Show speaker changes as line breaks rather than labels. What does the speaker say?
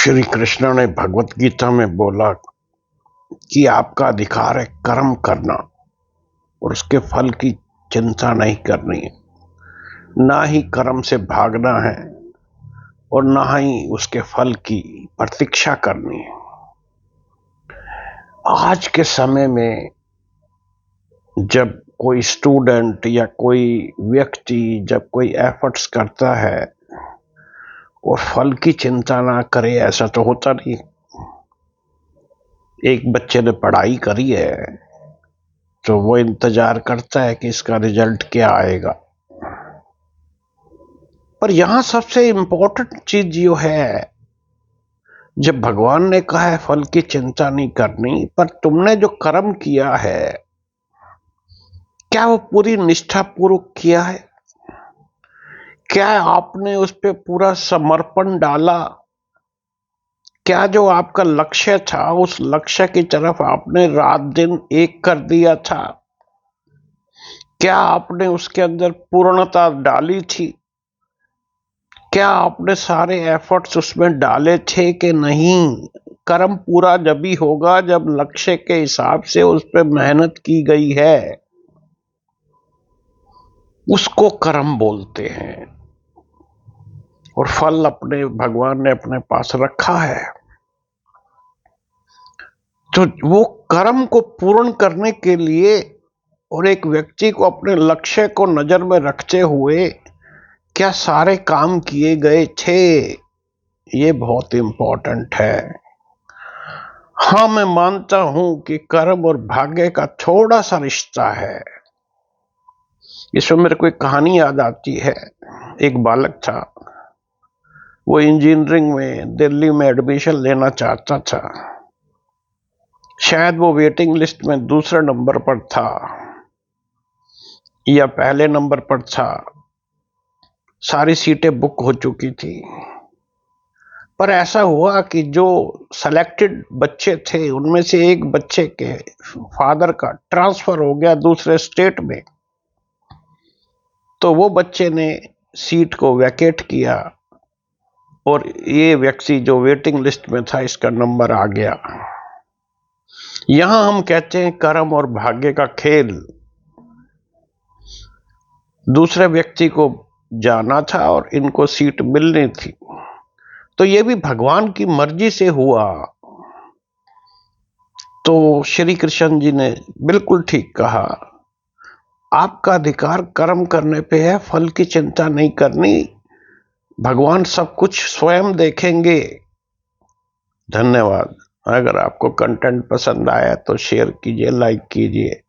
श्री कृष्ण ने भगवत गीता में बोला कि आपका अधिकार है कर्म करना और उसके फल की चिंता नहीं करनी है, ना ही कर्म से भागना है और ना ही उसके फल की प्रतीक्षा करनी है। आज के समय में जब कोई स्टूडेंट या कोई व्यक्ति जब कोई एफर्ट्स करता है और फल की चिंता ना करे, ऐसा तो होता नहीं। एक बच्चे ने पढ़ाई करी है तो वो इंतजार करता है कि इसका रिजल्ट क्या आएगा। पर यहां सबसे इंपॉर्टेंट चीज जो है, जब भगवान ने कहा है फल की चिंता नहीं करनी, पर तुमने जो कर्म किया है क्या वो पूरी निष्ठा पूर्वक किया है? क्या आपने उस पे पूरा समर्पण डाला? क्या जो आपका लक्ष्य था उस लक्ष्य की तरफ आपने रात दिन एक कर दिया था? क्या आपने उसके अंदर पूर्णता डाली थी? क्या आपने सारे एफर्ट्स उसमें डाले थे कि नहीं? कर्म पूरा जब ही होगा जब लक्ष्य के हिसाब से उस पर मेहनत की गई है, उसको कर्म बोलते हैं। और फल अपने भगवान ने अपने पास रखा है। तो वो कर्म को पूर्ण करने के लिए और एक व्यक्ति को अपने लक्ष्य को नजर में रखते हुए क्या सारे काम किए गए थे, ये बहुत इंपॉर्टेंट है। हाँ, मैं मानता हूं कि कर्म और भाग्य का थोड़ा सा रिश्ता है। इसमें मेरे को एक कहानी याद आती है। एक बालक था, वो इंजीनियरिंग में दिल्ली में एडमिशन लेना चाहता था। शायद वो वेटिंग लिस्ट में दूसरे नंबर पर था या पहले नंबर पर था। सारी सीटें बुक हो चुकी थी। पर ऐसा हुआ कि जो सेलेक्टेड बच्चे थे उनमें से एक बच्चे के फादर का ट्रांसफर हो गया दूसरे स्टेट में। तो वो बच्चे ने सीट को वैकेट किया और ये व्यक्ति जो वेटिंग लिस्ट में था इसका नंबर आ गया। यहां हम कहते हैं कर्म और भाग्य का खेल। दूसरे व्यक्ति को जाना था और इनको सीट मिलनी थी, तो ये भी भगवान की मर्जी से हुआ। तो श्री कृष्ण जी ने बिल्कुल ठीक कहा, आपका अधिकार कर्म करने पे है, फल की चिंता नहीं करनी। भगवान सब कुछ स्वयं देखेंगे। धन्यवाद। अगर आपको कंटेंट पसंद आया तो शेयर कीजिए, लाइक कीजिए।